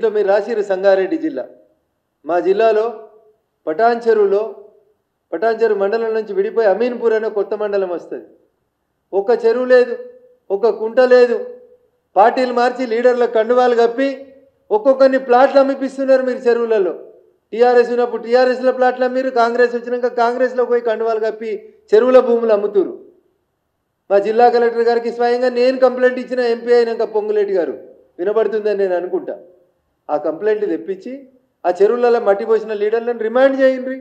దీంట్లో మీరు రాసిరు సంగారెడ్డి జిల్లా. మా జిల్లాలో పటాన్చెరు మండలం నుంచి విడిపోయి అమీన్పూర్ అనే కొత్త మండలం వస్తుంది. ఒక్క చెరువు లేదు, ఒక్క కుంట లేదు. పార్టీలు మార్చి లీడర్ల కండువాలు కప్పి ఒక్కొక్కరిని ప్లాట్లు అమ్మిపిస్తున్నారు మీరు చెరువులలో. టీఆర్ఎస్ ఉన్నప్పుడు టీఆర్ఎస్లో ప్లాట్లు అమ్మిరు, కాంగ్రెస్ వచ్చినాక కాంగ్రెస్లో పోయి కండువాలు కప్పి చెరువుల భూములు అమ్ముతురు. మా జిల్లా కలెక్టర్ గారికి స్వయంగా నేను కంప్లైంట్ ఇచ్చిన ఎంపీ అయినాక పొంగులేటి గారు వినబడుతుందని నేను అనుకుంటా. ఆ కంప్లైంట్ తెప్పించి ఆ చెరువులలో మట్టి పోసిన లీడర్లను రిమాండ్ చేయండి.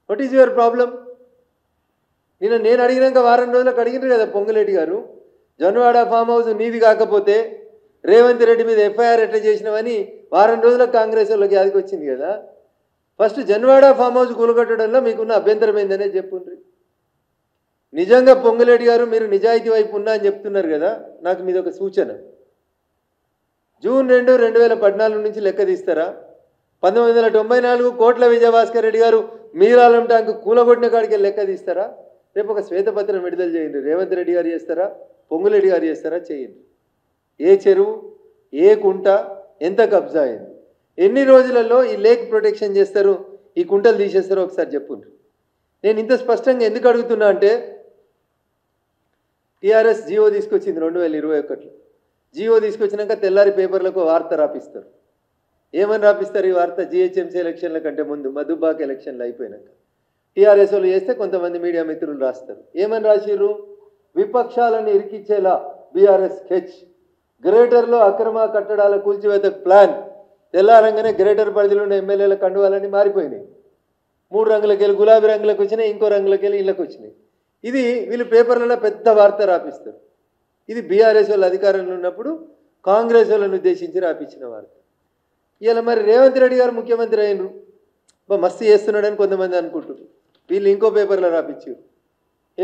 What is your problem? నేను అడిగినాక వారం రోజులకు అడిగినారు కదా పొంగులేటి గారు, జొన్నవాడ ఫామ్ హౌస్ నీది కాకపోతే రేవంత్ రెడ్డి మీద ఎఫ్ఐఆర్ ఎట్లా చేసినావని వారం రోజులకు కాంగ్రెస్ వాళ్ళకి యాదికి వచ్చింది కదా. ఫస్ట్ జొన్నవాడ ఫామ్ హౌస్ కూలగొట్టడంలో మీకున్న అభ్యంతరం ఏందనే చెప్పుండ్రి. నిజంగా పొంగులేటి గారు మీరు నిజాయితీ వైపు ఉన్నా అని చెప్తున్నారు కదా, నాకు మీద ఒక సూచన. జూన్ 2, 2014 నుంచి లెక్క తీస్తారా? 1994 కోట్ల విజయభాస్కర్ రెడ్డి గారు మీరాలం ట్యాంకు కూలగొట్టిన కాడికి లెక్క తీస్తారా? రేపు ఒక శ్వేతపత్రం విడుదల చేయండి. రేవంత్ రెడ్డి గారు చేస్తారా, పొంగులేటి గారు చేస్తారా? చేయండి. ఏ చెరువు, ఏ కుంట, ఎంత కబ్జా అయింది, ఎన్ని రోజులలో ఈ లేక్ ప్రొటెక్షన్ చేస్తారు, ఈ కుంటలు తీసేస్తారో ఒకసారి చెప్పుండ్రు. నేను ఇంత స్పష్టంగా ఎందుకు అడుగుతున్నా అంటే, టీఆర్ఎస్ జియో తీసుకొచ్చింది 2021లో. జియో తీసుకొచ్చినాక తెల్లారి పేపర్లకు వార్త రాపిస్తారు. ఏమని రాపిస్తారు ఈ వార్త? జిహెచ్ఎంసీ ఎలక్షన్ల కంటే ముందు మధుబాక్ ఎలక్షన్లు అయిపోయినాక టీఆర్ఎస్ వాళ్ళు చేస్తే కొంతమంది మీడియా మిత్రులు రాస్తారు. ఏమని రాసిర్రు? విపక్షాలను ఇరికిచ్చేలా బీఆర్ఎస్ స్కెచ్, గ్రేటర్లో అక్రమ కట్టడాల కూల్చివేతకు ప్లాన్. తెల్లారంగానే గ్రేటర్ పరిధిలో ఉన్న ఎమ్మెల్యేల కండువాలన్నీ మారిపోయినాయి. 3 రంగులకి వెళ్ళి గులాబీ రంగులకు వచ్చినాయి, ఇంకో రంగులకి వెళ్ళి ఇళ్ళకి వచ్చినాయి. ఇది వీళ్ళు పేపర్లలో పెద్ద వార్త రాపిస్తారు. ఇది బీఆర్ఎస్ వాళ్ళు అధికారంలో ఉన్నప్పుడు కాంగ్రెస్ వాళ్ళని ఉద్దేశించి రాపించిన వార్త. ఇలా మరి రేవంత్ రెడ్డి గారు ముఖ్యమంత్రి అయినరు, మస్తు చేస్తున్నాడని కొంతమంది అనుకుంటున్నారు. వీళ్ళు ఇంకో పేపర్లో రాపించారు.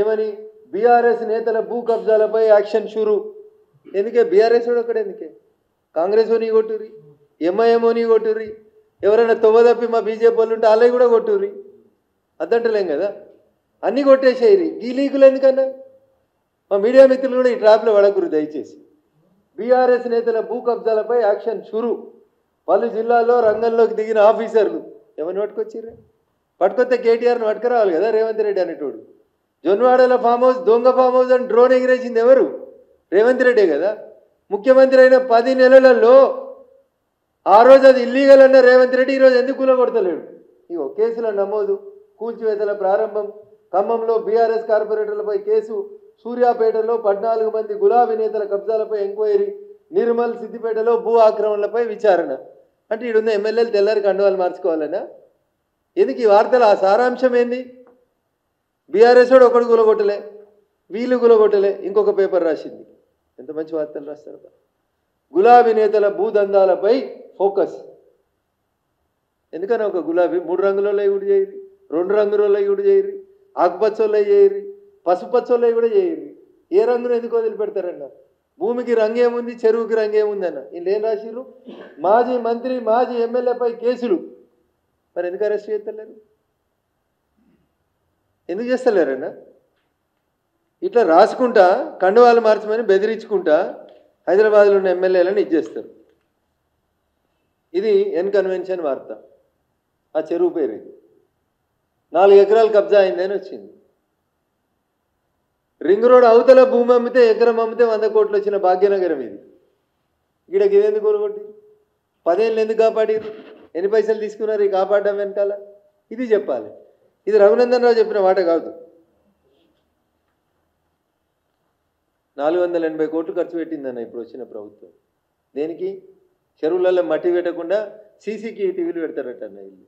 ఏమని? బీఆర్ఎస్ నేతల భూ కబ్జాలపై యాక్షన్ షురు. ఎందుకే బీఆర్ఎస్ వాడు ఒకటి, ఎందుకే కాంగ్రెస్ నీ కొట్టుర్రి, ఎంఐఎంఓ నీ కొట్టుర్రి, ఎవరైనా తొవ్వదప్పి మా బీజేపీ వాళ్ళు ఉంటే వాళ్ళవి కూడా కొట్టుర్రి. అద్దంటలేం కదా, అన్నీ కొట్టేసేయరి. ఈ లీకులు ఎందుకన్నా? మా మీడియా మిత్రులు కూడా ఈ ట్రాప్లో పడకురు దయచేసి. బీఆర్ఎస్ నేతల భూ కబ్జాలపై యాక్షన్ షురు. పలు జిల్లాల్లో రంగంలోకి దిగిన ఆఫీసర్లు ఎవరిని పట్టుకొచ్చిర్రు? పట్టుకొస్తే కేటీఆర్ని పట్టుకురావాలి కదా రేవంత్ రెడ్డి అనేటోడు. జొన్వాడల ఫామ్ హౌస్ దొంగ ఫామ్ హౌస్ అని డ్రోన్ ఎగిరేసింది ఎవరు? రేవంత్ రెడ్డే కదా. ముఖ్యమంత్రి అయిన 10 నెలలలో ఆ రోజు అది ఇల్లీగల్ అన్న రేవంత్ రెడ్డి ఈరోజు ఎందుకు కూలగొడతలేడు? ఇగో కేసుల నమోదు, కూల్చివేతల ప్రారంభం, ఖమ్మంలో బీఆర్ఎస్ కార్పొరేటర్లపై కేసు, సూర్యాపేటలో 14 మంది గులాబీ నేతల కబ్జాలపై ఎంక్వైరీ, నిర్మల్ సిద్దిపేటలో భూ ఆక్రమణలపై విచారణ. అంటే ఈడున్న ఎమ్మెల్యేలు తెల్లారి కండువాలు మార్చుకోవాలన్నా? ఎందుకు ఈ వార్తలు? ఆ సారాంశం ఏంది? బీఆర్ఎస్ వాడు ఒకడు గులగొట్టలే, వీళ్ళు గులగొట్టలే, ఇంకొక పేపర్ రాసింది. ఎంత మంచి వార్తలు రాస్తారు. గులాబీ నేతల భూదందాలపై ఫోకస్. ఎందుకన్నా ఒక గులాబీ 3 రంగులలో ఇవి చేయరు, 2 రంగులలో ఇవి చేయరు, ఆకుపచ్చోళ్ళు చేయరు, పసుపచ్చోళ్ళు కూడా చేయరు. ఏ రంగును ఎందుకు వదిలిపెడతారన్న? భూమికి రంగేముంది, చెరువుకి రంగేముంది అన్న. వీళ్ళు ఏం రాసిర్రు? మాజీ మంత్రి, మాజీ ఎమ్మెల్యేపై కేసులు. మరి ఎందుకు అరెస్ట్ చేస్తలేరు? ఎందుకు చేస్తలేరన్నా? ఇట్లా రాసుకుంటా కండువాలు మార్చమని బెదిరించుకుంటా హైదరాబాద్లో ఉన్న ఎమ్మెల్యేలను ఇచ్చేస్తారు. ఇది ఎన్కన్వెన్షన్ వార్త. ఆ చెరువు పేరు ఇది. 4 ఎకరాలు కబ్జా అయిందని వచ్చింది. రింగ్ రోడ్ అవతల భూమి అమ్మితే, ఎకరం అమ్మితే 100 కోట్లు వచ్చిన భాగ్యనగరం ఇది. ఈడకి ఇదేందుకు కొనుగొట్టి 10 ఏళ్ళు ఎందుకు కాపాడారు? ఎన్ని పైసలు తీసుకున్నారు ఈ కాపాడడం వెనకాల? ఇది చెప్పాలి. ఇది రఘునందన్ రావు చెప్పిన మాట కాదు. 480 కోట్లు ఖర్చు పెట్టిందన్న ఇప్పుడు వచ్చిన ప్రభుత్వం. దేనికి? చెరువులలో మట్టి పెట్టకుండా సీసీటీవీలు పెడతారట అన్న. ఇల్లు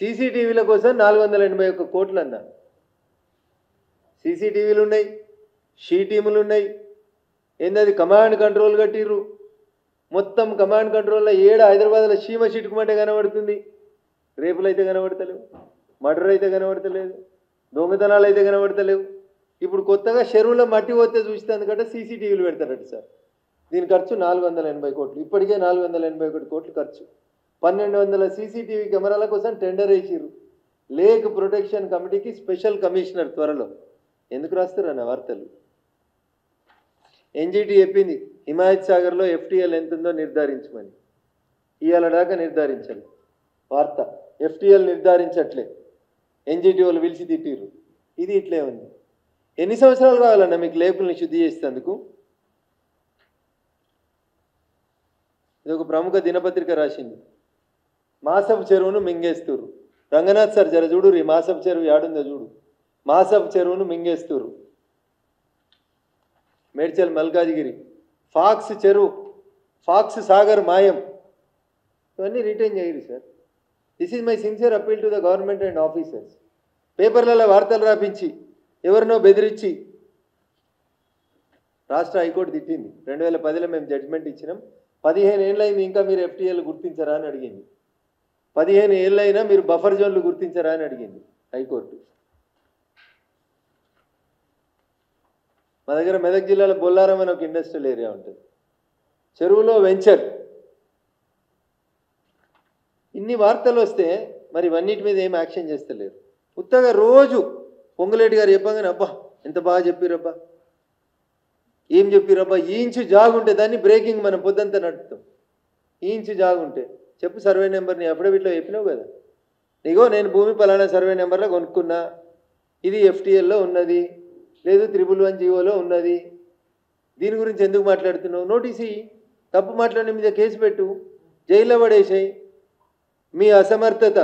సీసీటీవీల కోసం 481 కోట్లు అన్న. సీసీటీవీలు ఉన్నాయి, షీ టీములు ఉన్నాయి. ఏంది కమాండ్ కంట్రోల్ కట్టిర్రు. మొత్తం కమాండ్ కంట్రోల్లో హైదరాబాద్లో చీమ చిటుకుమంటే కనబడుతుంది. రేపులు అయితే కనబడతలేవు, మర్డర్ అయితే కనబడతలేదు, దొంగతనాలు అయితే కనబడతలేవు. ఇప్పుడు కొత్తగా చెరువులో మట్టి పోతే చూస్తే ఎందుకంటే సీసీటీవీలు పెడతారట సార్. దీని ఖర్చు 480 కోట్లు. ఇప్పటికే 481 కోట్లు ఖర్చు. 1200 సీసీటీవీ కెమెరాల కోసం టెండర్ వేసిర్రు. లేక్ ప్రొటెక్షన్ కమిటీకి స్పెషల్ కమిషనర్ త్వరలో. ఎందుకు రాస్తారు అన్న వార్తలు? ఎన్జీటీ చెప్పింది హిమాయత్ సాగర్లో ఎఫ్టీఎల్ ఎంత ఉందో నిర్ధారించమని. ఇవాళ దాకా నిర్ధారించాలి వార్త. FTL నిర్ధారించట్లే, NGT వాళ్ళు పిలిచి తిట్టిరు. ఇది ఇట్లే ఉంది. ఎన్ని సంవత్సరాలు కావాలన్నా మీకు లేబుల్ని శుద్ధి చేసేందుకు? ఇది ఒక ప్రముఖ దినపత్రిక రాసింది. మాసపు చెరువును మింగేస్తురు. రంగనాథ్ సార్ జర చూడు, ఈ మాసపు చెరువు యాడుందో చూడు. మాసపు చెరువును మింగేస్తురు. మేడ్చల్ మల్కాజిగిరి ఫాక్స్ చెరువు, ఫాక్స్ సాగర్ మాయం. ఇవన్నీ రిటైన్ చేయరు sir. This is my sincere appeal to the government and officers. పేపర్లలో వార్తలు రాపించి ఎవరినో బెదిరించి రాష్ట్ర హైకోర్టు తిట్టింది. 2010లో మేము జడ్జిమెంట్ ఇచ్చినాం. 15 ఏళ్ళైంది ఇంకా మీరు FTL గుర్తించరా అని అడిగింది. 15 ఏళ్ళైనా మీరు బఫర్ జోన్లు గుర్తించరా అని అడిగింది హైకోర్టు. మా దగ్గర మెదక్ జిల్లాలో బొల్లారం అని ఒక ఇండస్ట్రియల్ ఏరియా ఉంటుంది. చెరువులో వెంచర్. ఇన్ని వార్తలు వస్తే మరి ఇవన్నిటి మీద ఏం యాక్షన్ చేస్తలేరు. ఉత్తగా రోజు పొంగులేటి గారు చెప్పగానే అబ్బా ఎంత బాగా చెప్పిరబ్బా, ఏం చెప్పిరబ్బా, ఈ ఇంచు జాగుంటే దాన్ని బ్రేకింగ్ మనం పొద్దంతా నడుపుతాం. ఈ ఇంచు జాగుంటే చెప్పు సర్వే నెంబర్ని అఫిడవిట్లో చెప్పినావు కదా. నీగో నేను భూమి పలానా సర్వే నెంబర్లో కొనుక్కున్నా, ఇది FTLలో ఉన్నది, లేదు 111 జీవోలో ఉన్నది, దీని గురించి ఎందుకు మాట్లాడుతున్నావు? నోటీస్ ఇయ్యి, తప్పు మాట్లాడిన మీద కేసు పెట్టు, జైల్లో పడేసాయి. మీ అసమర్థత,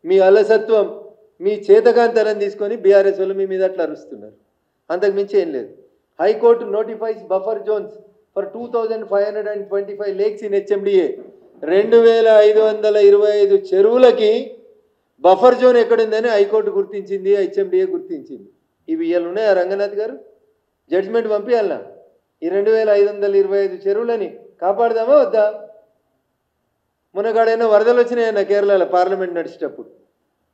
మీ అలసత్వం, మీ చేతకాంతనం తీసుకొని బీఆర్ఎస్ వాళ్ళు మీ మీద అట్లా అరుస్తున్నారు. అంతకుమించి ఏం లేదు. High court notifies buffer zones for 2525 lakes in HMDA. 2525 చెరువులకి బఫర్ జోన్ ఎక్కడుందని హైకోర్టు గుర్తించింది, HMDA గుర్తించింది. ఇవి ఇవాళ ఉన్నాయా రంగనాథ్ గారు? జడ్జిమెంట్ పంపించాలనా? ఈ 2525 చెరువులని కాపాడదామా వద్దా? మొన్నగాడైనా వరదలు వచ్చినాయన్న కేరళలో పార్లమెంట్ నడిచేటప్పుడు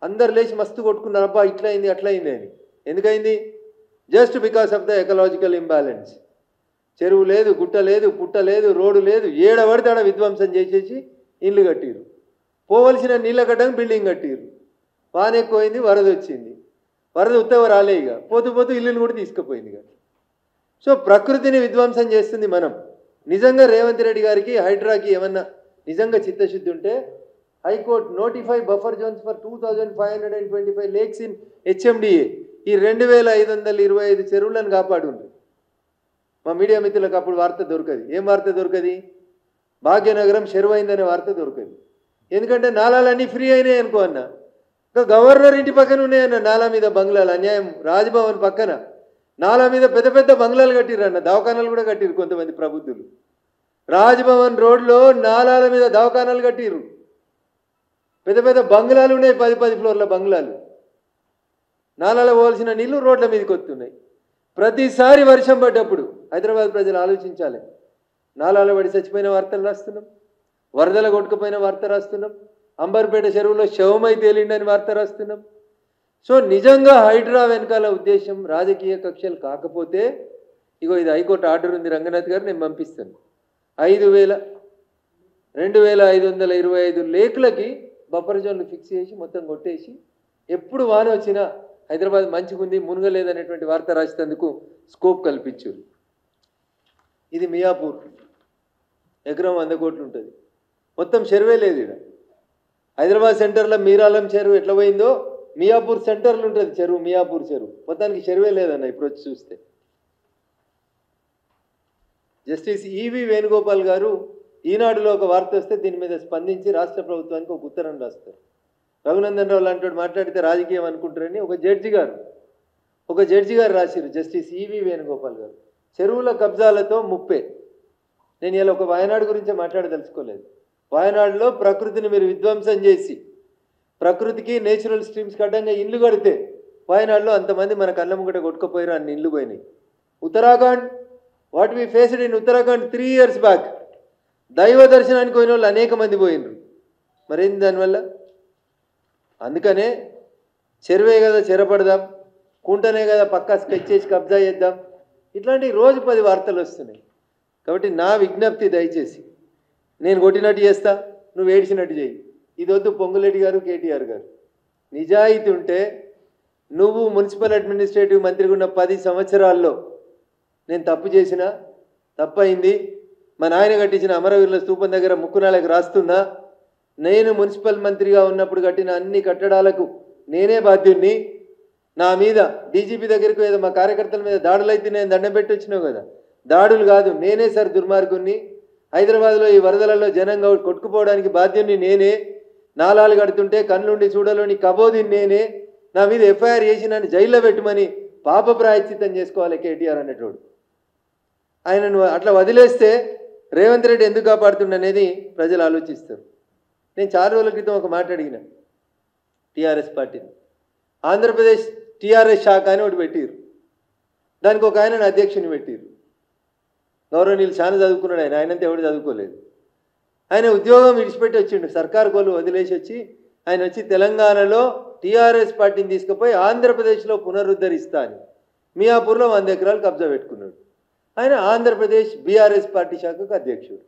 అందరు లేచి మస్తు కొట్టుకున్నారు, అబ్బా ఇట్లా అయింది అట్లా అయింది అని. ఎందుకైంది? Just because of the ecological imbalance. చెరువు లేదు, గుట్ట లేదు, పుట్ట లేదు, రోడ్డు లేదు, ఏడబడితే ఆడ విధ్వంసం చేసేసి ఇల్లు కట్టిరు. పోవలసిన నీళ్ళ కట్టడానికి బిల్డింగ్ కట్టిరు. వాన ఎక్కువైంది, వరద వచ్చింది. వరద ఉత్తవ రాలే, ఇక పోతూ పోతూ ఇల్లుని కూడా తీసుకుపోయింది. సో ప్రకృతిని విధ్వంసం చేస్తుంది మనం. నిజంగా రేవంత్ రెడ్డి గారికి హైడ్రాకి ఏమన్నా నిజంగా చిత్తశుద్ధి ఉంటే high court notify buffer zones for 2525 lakes in HMDA. ఈ 2525 చెరువులను కాపాడుండ్రు. మా మీడియా మిత్రులకు అప్పుడు వార్త దొరకది. ఏం వార్త దొరకది? భాగ్యనగరం చెరువు అయిందనే వార్త దొరకది. ఎందుకంటే నాలాలన్నీ ఫ్రీ అయినాయి అనుకో అన్న. ఇంకా గవర్నర్ ఇంటి పక్కన ఉన్నాయన్న నాలా మీద బంగ్లాలు. అన్యాయం. రాజ్భవన్ పక్కన నాలా మీద పెద్ద పెద్ద బంగ్లాలు కట్టిర్రు అన్న, దవాఖానాలు కూడా కట్టిరు కొంతమంది ప్రబుద్ధులు. రాజ్భవన్ రోడ్లో నాలాల మీద దవాఖానాలు కట్టిర్రు. పెద్ద పెద్ద బంగ్లాలు ఉన్నాయి, 10 ఫ్లోర్ల బంగ్లాలు. నాలాలో పోవాల్సిన నీళ్లు రోడ్ల మీదకి వస్తున్నాయి. ప్రతిసారి వర్షం పడ్డప్పుడు హైదరాబాద్ ప్రజలు ఆలోచించాలి. నాలాలో పడి చచ్చిపోయిన వార్తలు రాస్తున్నాం, వరదల కొట్టుకుపోయిన వార్త రాస్తున్నాం, అంబర్పేట చెరువులో శవమై తేలిండని వార్త రాస్తున్నాం. సో నిజంగా హైడ్రా వెనకాల ఉద్దేశం రాజకీయ కక్షలు కాకపోతే, ఇగో ఇది హైకోర్టు ఆర్డర్ ఉంది రంగనాథ్ గారు, నేను పంపిస్తాను. 2525 లేకులకి బఫర్ జోన్లు ఫిక్స్ చేసి మొత్తం కొట్టేసి ఎప్పుడు వాన వచ్చినా హైదరాబాద్ మంచిగుంది మునగలేదనేటువంటి వార్త రాసేందుకు స్కోప్ కల్పించారు. ఇది మియాపూర్, ఎకరం 100 కోట్లు ఉంటుంది. మొత్తం చెరువే లేదు ఇక్కడ. హైదరాబాద్ సెంటర్లో మీరాలం చెరువు ఎట్లా పోయిందో మియాపూర్ సెంటర్లో ఉంటుంది చెరువు. మియాపూర్ చెరువు మొత్తానికి చెరువే లేదన్న ఇప్పుడు వచ్చి చూస్తే. జస్టిస్ ఈవి వేణుగోపాల్ గారు ఈనాడులో ఒక వార్త వస్తే దీని మీద స్పందించి రాష్ట్ర ప్రభుత్వానికి ఒక ఉత్తరం రాస్తారు. రఘునందన్ రావు లాంటి మాట్లాడితే రాజకీయం అనుకుంటారని ఒక జడ్జి గారు రాసిరు. జస్టిస్ ఈవి వేణుగోపాల్ గారు చెరువుల కబ్జాలతో ముప్పే. నేను ఇలా ఒక వాయనాడు గురించి మాట్లాడదలుచుకోలేదు. వాయనాడులో ప్రకృతిని మీరు విధ్వంసం చేసి ప్రకృతికి నేచురల్ స్ట్రీమ్స్కి అడ్డంగా ఇల్లు కడితే వాయనాడులో అంతమంది మన కళ్ళ ముంగట కొట్టుకుపోయారు, అన్ని ఇల్లు పోయినాయి. Uttarakhand, what we faced in Uttarakhand 3 years back, దైవ దర్శనానికి పోయిన వాళ్ళు అనేక మంది పోయినరు. మరేంది దానివల్ల? అందుకనే చెరువే కదా చెరపడదాం, కుంటనే కదా పక్కా స్కెచ్ చేసి కబ్జా చేద్దాం, ఇట్లాంటి రోజు 10 వార్తలు వస్తున్నాయి. కాబట్టి నా విజ్ఞప్తి, దయచేసి నేను కొట్టినట్టు చేస్తా, నువ్వు ఏడ్చినట్టు చేయి. ఇది వద్దు పొంగులేటి గారు, కేటీఆర్ గారు. నిజాయితీ ఉంటే నువ్వు మున్సిపల్ అడ్మినిస్ట్రేటివ్ మంత్రిగా ఉన్న 10 సంవత్సరాల్లో నేను తప్పు చేసినా, తప్పైంది, మా నాయన కట్టించిన అమరవీరుల స్తూపం దగ్గర ముక్కునాలకు రాస్తున్నా, నేను మున్సిపల్ మంత్రిగా ఉన్నప్పుడు కట్టిన అన్ని కట్టడాలకు నేనే బాధ్యుణ్ణి. నా మీద డీజీపీ దగ్గరికి ఏదో మా కార్యకర్తల మీద దాడులు అయితే నేను దండం పెట్టి వచ్చినావు కదా, దాడులు కాదు, నేనే సార్ దుర్మార్గుణ్ణి. హైదరాబాద్లో ఈ వరదలలో జనంగా కొట్టుకుపోవడానికి బాధ్యుణ్ణి నేనే. నాలాలు కడుతుంటే కళ్ళుండి చూడలోని కబోదిని నేనే. నా మీద ఎఫ్ఐఆర్ చేసి నన్ను జైల్లో పెట్టమని పాప ప్రాయశ్చిత్తం చేసుకోవాలి కేటీఆర్ అనేటోడు. ఆయనను అట్లా వదిలేస్తే రేవంత్ రెడ్డి ఎందుకు కాపాడుతుండనేది ప్రజలు ఆలోచిస్తారు. నేను చాలా రోజుల క్రితం ఒక మాట అడిగిన టీఆర్ఎస్ పార్టీని. ఆంధ్రప్రదేశ్ టీఆర్ఎస్ శాఖ అని ఒకటి పెట్టిరు, దానికి ఒక ఆయనను అధ్యక్షుని పెట్టిరు. గౌరవనీయులు చాలా చదువుకున్నాడు ఆయన, ఆయనంతా ఎవడు చదువుకోలేదు. ఆయన ఉద్యోగం విడిచిపెట్టి వచ్చిండు, సర్కారు కోలు వదిలేసి వచ్చి ఆయన వచ్చి తెలంగాణలో టీఆర్ఎస్ పార్టీని తీసుకుపోయి ఆంధ్రప్రదేశ్లో పునరుద్ధరిస్తా అని మియాపూర్లో 100 ఎకరాలు కబ్జా పెట్టుకున్నాడు. ఆయన ఆంధ్రప్రదేశ్ బీఆర్ఎస్ పార్టీ శాఖకు అధ్యక్షుడు.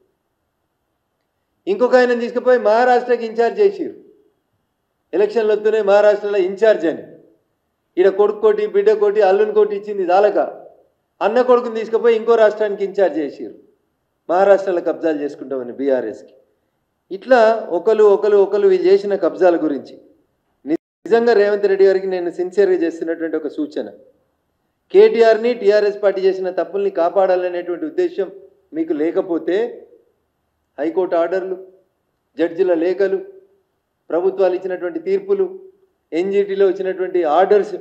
ఇంకొక ఆయన తీసుకుపోయి మహారాష్ట్రకి ఇన్ఛార్జ్ చేసిరు. ఎలక్షన్లు వస్తున్నాయి మహారాష్ట్రలో ఇన్ఛార్జ్ అని. ఈడ కొడుకు కోటి బిడ్డ కోటి అల్లుని కోటి ఇచ్చింది చాలక అన్న కొడుకుని తీసుకుపోయి ఇంకో రాష్ట్రానికి ఇన్ఛార్జ్ చేసిరు, మహారాష్ట్రలో కబ్జాలు చేసుకుంటామని బీఆర్ఎస్కి. ఇట్లా ఒకరు వీళ్ళు చేసిన కబ్జాల గురించి నిజంగా రేవంత్ రెడ్డి గారికి నేను సిన్సియర్గా చేస్తున్నటువంటి ఒక సూచన, కేటీఆర్ని టీఆర్ఎస్ పార్టీ చేసిన తప్పుల్ని కాపాడాలనేటువంటి ఉద్దేశం మీకు లేకపోతే హైకోర్టు ఆర్డర్లు, జడ్జిల లేఖలు, ప్రభుత్వాలు ఇచ్చినటువంటి తీర్పులు, ఎన్జిటిలో వచ్చినటువంటి ఆర్డర్స్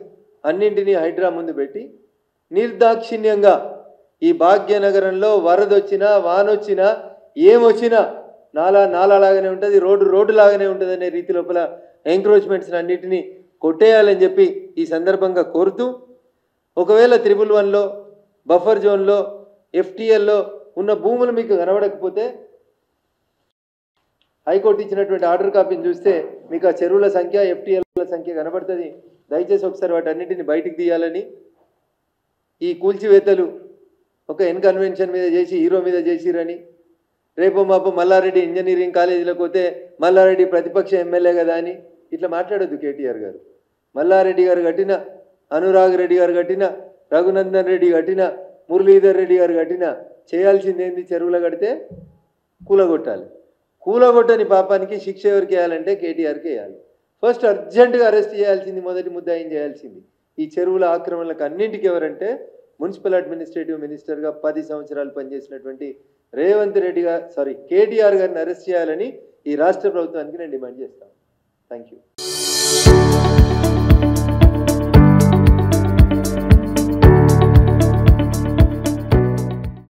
అన్నింటినీ హైడ్రా ముందు పెట్టి నిర్దాక్షిణ్యంగా ఈ భాగ్యనగరంలో వరదొచ్చినా వానొచ్చినా ఏమొచ్చినా నాలాగానే ఉంటుంది, రోడ్డు లాగానే ఉంటుంది అనే రీతి లోపల ఎంక్రోచ్మెంట్స్ అన్నింటినీ కొట్టేయాలని చెప్పి ఈ సందర్భంగా కోరుతూ, ఒకవేళ 111లో బఫర్ జోన్లో ఎఫ్టీఎల్లో ఉన్న భూములు మీకు కనబడకపోతే హైకోర్టు ఇచ్చినటువంటి ఆర్డర్ కాపీని చూస్తే మీకు ఆ చెరువుల సంఖ్య ఎఫ్టీఎల్ల సంఖ్య కనబడుతుంది. దయచేసి ఒకసారి వాటి అన్నింటినీ బయటికి తీయాలని, ఈ కూల్చివేతలు ఒక కన్వెన్షన్ మీద చేసి హీరో మీద చేసిరని, రేపు మాపు మల్లారెడ్డి ఇంజనీరింగ్ కాలేజీలోకి పోతే మల్లారెడ్డి ప్రతిపక్ష ఎమ్మెల్యే కదా అని ఇట్లా మాట్లాడొద్దు కేటీఆర్ గారు. మల్లారెడ్డి గారు కట్టిన, అనురాగ్ రెడ్డి గారు కట్టిన, రఘునందన్ రెడ్డి కట్టిన, మురళీధర్ రెడ్డి గారు కట్టిన చేయాల్సింది ఏంది? చెరువులో కడితే కూలగొట్టాలి. కూలగొట్టని పాపానికి శిక్ష ఎవరికి వేయాలంటే కేటీఆర్కి వేయాలి. ఫస్ట్ అర్జెంటుగా అరెస్ట్ చేయాల్సింది, మొదటి ముద్దాయిని చేయాల్సింది ఈ చెరువుల ఆక్రమణలకు అన్నింటికి ఎవరంటే మున్సిపల్ అడ్మినిస్ట్రేటివ్ మినిస్టర్గా 10 సంవత్సరాలు పనిచేసినటువంటి కేటీఆర్ గారిని అరెస్ట్ చేయాలని ఈ రాష్ట్ర ప్రభుత్వానికి నేను డిమాండ్ చేస్తాను. Thank you.